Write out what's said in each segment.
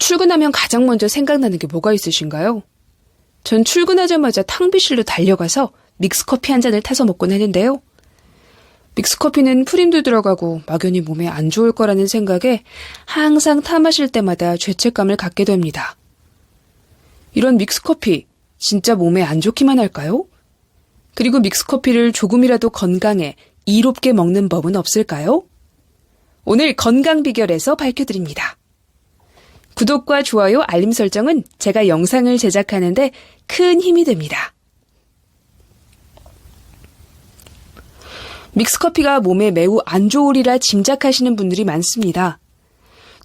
출근하면 가장 먼저 생각나는 게 뭐가 있으신가요? 전 출근하자마자 탕비실로 달려가서 믹스커피 한 잔을 타서 먹곤 하는데요. 믹스커피는 프림도 들어가고 막연히 몸에 안 좋을 거라는 생각에 항상 타 마실 때마다 죄책감을 갖게 됩니다. 이런 믹스커피 진짜 몸에 안 좋기만 할까요? 그리고 믹스커피를 조금이라도 건강에 이롭게 먹는 법은 없을까요? 오늘 건강 비결에서 밝혀드립니다. 구독과 좋아요, 알림 설정은 제가 영상을 제작하는데 큰 힘이 됩니다. 믹스커피가 몸에 매우 안 좋으리라 짐작하시는 분들이 많습니다.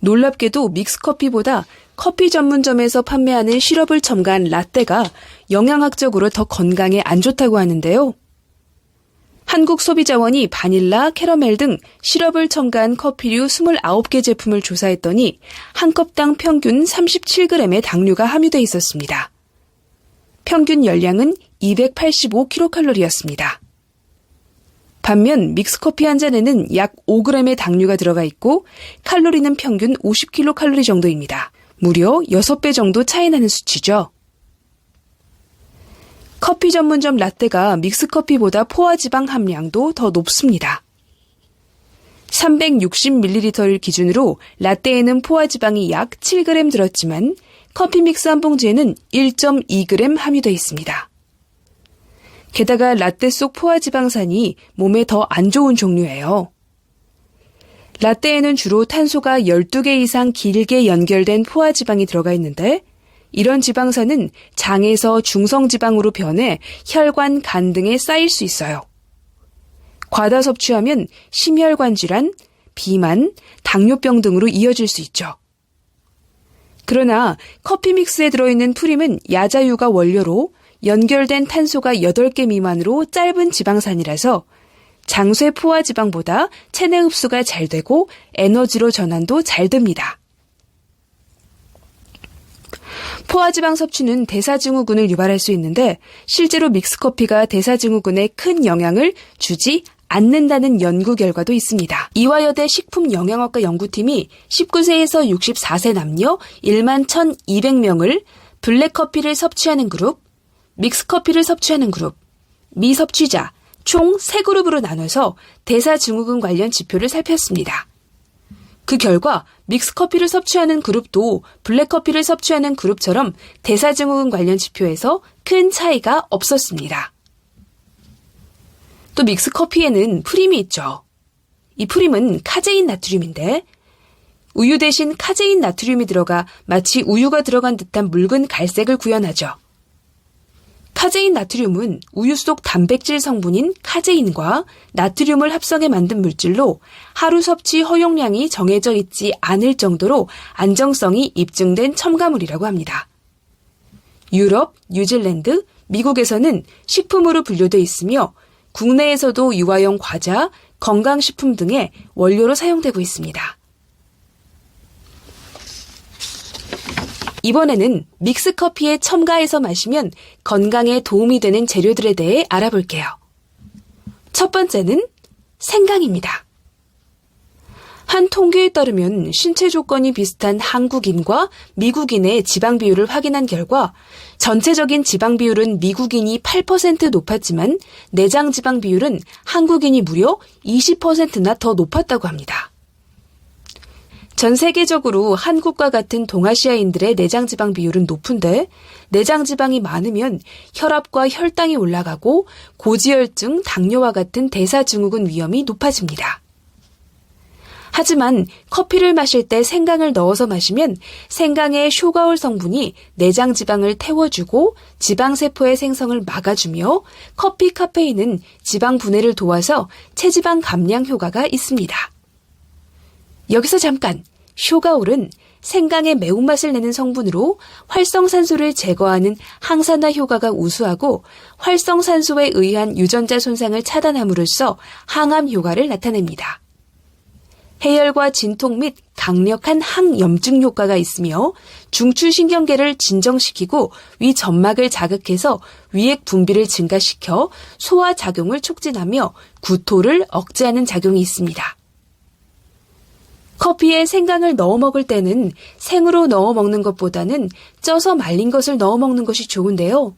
놀랍게도 믹스커피보다 커피 전문점에서 판매하는 시럽을 첨가한 라떼가 영양학적으로 더 건강에 안 좋다고 하는데요. 한국소비자원이 바닐라, 캐러멜 등 시럽을 첨가한 커피류 29개 제품을 조사했더니 한 컵당 평균 37g의 당류가 함유돼 있었습니다. 평균 열량은 285kcal였습니다. 반면 믹스커피 한 잔에는 약 5g의 당류가 들어가 있고 칼로리는 평균 50kcal 정도입니다. 무려 6배 정도 차이 나는 수치죠. 커피 전문점 라떼가 믹스커피보다 포화지방 함량도 더 높습니다. 360ml를 기준으로 라떼에는 포화지방이 약 7g 들었지만 커피 믹스 한 봉지에는 1.2g 함유되어 있습니다. 게다가 라떼 속 포화지방산이 몸에 더 안 좋은 종류예요. 라떼에는 주로 탄소가 12개 이상 길게 연결된 포화지방이 들어가 있는데 이런 지방산은 장에서 중성지방으로 변해 혈관, 간 등에 쌓일 수 있어요. 과다 섭취하면 심혈관 질환, 비만, 당뇨병 등으로 이어질 수 있죠. 그러나 커피 믹스에 들어있는 프림은 야자유가 원료로 연결된 탄소가 8개 미만으로 짧은 지방산이라서 장쇠 포화지방보다 체내 흡수가 잘 되고 에너지로 전환도 잘 됩니다. 포화지방 섭취는 대사증후군을 유발할 수 있는데 실제로 믹스커피가 대사증후군에 큰 영향을 주지 않는다는 연구 결과도 있습니다. 이화여대 식품영양학과 연구팀이 19세에서 64세 남녀 11,200명을 블랙커피를 섭취하는 그룹, 믹스커피를 섭취하는 그룹, 미섭취자 총 3그룹으로 나눠서 대사증후군 관련 지표를 살폈습니다. 그 결과 믹스커피를 섭취하는 그룹도 블랙커피를 섭취하는 그룹처럼 대사증후군 관련 지표에서 큰 차이가 없었습니다. 또 믹스커피에는 프림이 있죠. 이 프림은 카제인 나트륨인데 우유 대신 카제인 나트륨이 들어가 마치 우유가 들어간 듯한 묽은 갈색을 구현하죠. 카제인 나트륨은 우유 속 단백질 성분인 카제인과 나트륨을 합성해 만든 물질로 하루 섭취 허용량이 정해져 있지 않을 정도로 안정성이 입증된 첨가물이라고 합니다. 유럽, 뉴질랜드, 미국에서는 식품으로 분류돼 있으며 국내에서도 유아용 과자, 건강식품 등의 원료로 사용되고 있습니다. 이번에는 믹스커피에 첨가해서 마시면 건강에 도움이 되는 재료들에 대해 알아볼게요. 첫 번째는 생강입니다. 한 통계에 따르면 신체 조건이 비슷한 한국인과 미국인의 지방 비율을 확인한 결과 전체적인 지방 비율은 미국인이 8% 높았지만 내장 지방 비율은 한국인이 무려 20%나 더 높았다고 합니다. 전 세계적으로 한국과 같은 동아시아인들의 내장지방 비율은 높은데 내장지방이 많으면 혈압과 혈당이 올라가고 고지혈증, 당뇨와 같은 대사증후군 위험이 높아집니다. 하지만 커피를 마실 때 생강을 넣어서 마시면 생강의 쇼가올 성분이 내장지방을 태워주고 지방세포의 생성을 막아주며 커피 카페인은 지방 분해를 도와서 체지방 감량 효과가 있습니다. 여기서 잠깐! 쇼가올은 생강의 매운맛을 내는 성분으로 활성산소를 제거하는 항산화 효과가 우수하고 활성산소에 의한 유전자 손상을 차단함으로써 항암 효과를 나타냅니다. 해열과 진통 및 강력한 항염증 효과가 있으며 중추신경계를 진정시키고 위 점막을 자극해서 위액 분비를 증가시켜 소화 작용을 촉진하며 구토를 억제하는 작용이 있습니다. 커피에 생강을 넣어 먹을 때는 생으로 넣어 먹는 것보다는 쪄서 말린 것을 넣어 먹는 것이 좋은데요.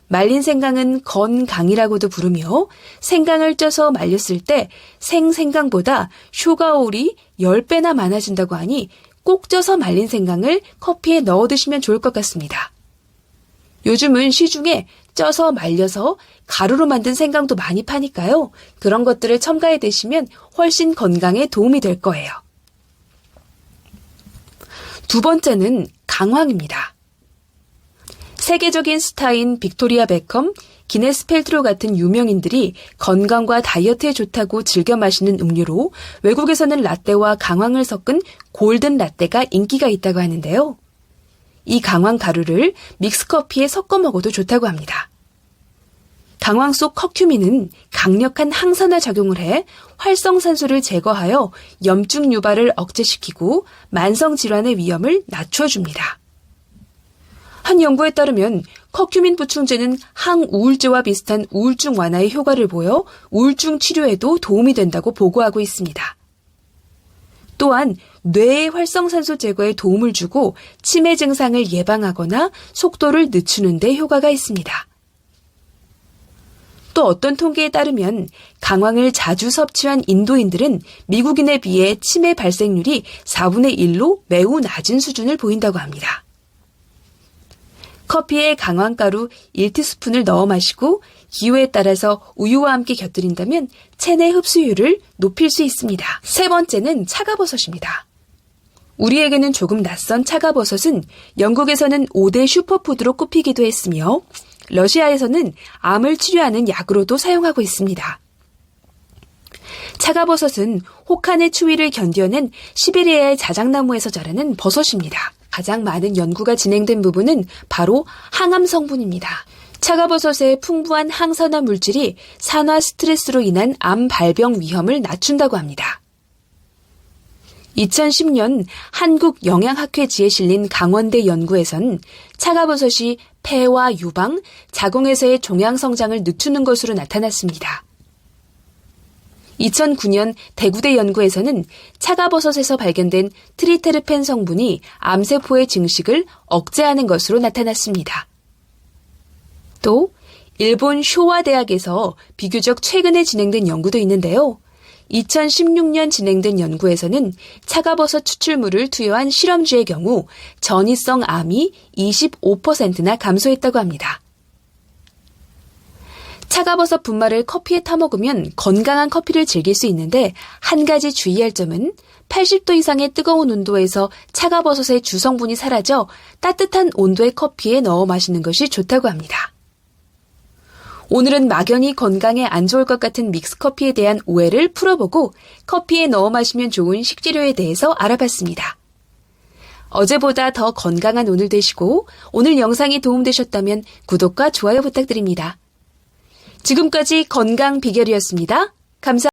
말린 생강은 건강이라고도 부르며 생강을 쪄서 말렸을 때 생생강보다 슈가올이 10배나 많아진다고 하니 꼭 쪄서 말린 생강을 커피에 넣어 드시면 좋을 것 같습니다. 요즘은 시중에 쪄서 말려서 가루로 만든 생강도 많이 파니까요. 그런 것들을 첨가해 드시면 훨씬 건강에 도움이 될 거예요. 두 번째는 강황입니다. 세계적인 스타인 빅토리아 베컴, 기네스 펠트로 같은 유명인들이 건강과 다이어트에 좋다고 즐겨 마시는 음료로 외국에서는 라떼와 강황을 섞은 골든 라떼가 인기가 있다고 하는데요. 이 강황 가루를 믹스커피에 섞어 먹어도 좋다고 합니다. 강황 속 커큐민은 강력한 항산화 작용을 해 활성산소를 제거하여 염증 유발을 억제시키고 만성질환의 위험을 낮춰줍니다. 한 연구에 따르면 커큐민 보충제는 항우울제와 비슷한 우울증 완화에 효과를 보여 우울증 치료에도 도움이 된다고 보고하고 있습니다. 또한 뇌의 활성산소 제거에 도움을 주고 치매 증상을 예방하거나 속도를 늦추는 데 효과가 있습니다. 또 어떤 통계에 따르면 강황을 자주 섭취한 인도인들은 미국인에 비해 치매 발생률이 4분의 1로 매우 낮은 수준을 보인다고 합니다. 커피에 강황가루 1티스푼을 넣어 마시고 기호에 따라서 우유와 함께 곁들인다면 체내 흡수율을 높일 수 있습니다. 세 번째는 차가버섯입니다. 우리에게는 조금 낯선 차가버섯은 영국에서는 5대 슈퍼푸드로 꼽히기도 했으며 러시아에서는 암을 치료하는 약으로도 사용하고 있습니다. 차가버섯은 혹한의 추위를 견뎌낸 시베리아의 자작나무에서 자라는 버섯입니다. 가장 많은 연구가 진행된 부분은 바로 항암 성분입니다. 차가버섯의 풍부한 항산화 물질이 산화 스트레스로 인한 암 발병 위험을 낮춘다고 합니다. 2010년 한국영양학회지에 실린 강원대 연구에선 차가버섯이 폐와 유방, 자궁에서의 종양 성장을 늦추는 것으로 나타났습니다. 2009년 대구대 연구에서는 차가버섯에서 발견된 트리테르펜 성분이 암세포의 증식을 억제하는 것으로 나타났습니다. 또 일본 쇼와 대학에서 비교적 최근에 진행된 연구도 있는데요. 2016년 진행된 연구에서는 차가버섯 추출물을 투여한 실험쥐의 경우 전이성 암이 25%나 감소했다도 합니다. 차가버섯 분말을 커피에 타먹으면 건강한 커피를 즐길 수 있는데 한 가지 주의할 점은 80도 이상의 뜨거운 온도에서 차가버섯의 주성분이 사라져 따뜻한 온도의 커피에 넣어 마시는 것이 좋다고 합니다. 오늘은 막연히 건강에 안 좋을 것 같은 믹스커피에 대한 오해를 풀어보고 커피에 넣어 마시면 좋은 식재료에 대해서 알아봤습니다. 어제보다 더 건강한 오늘 되시고 오늘 영상이 도움되셨다면 구독과 좋아요 부탁드립니다. 지금까지 건강 비결이었습니다. 감사합니다.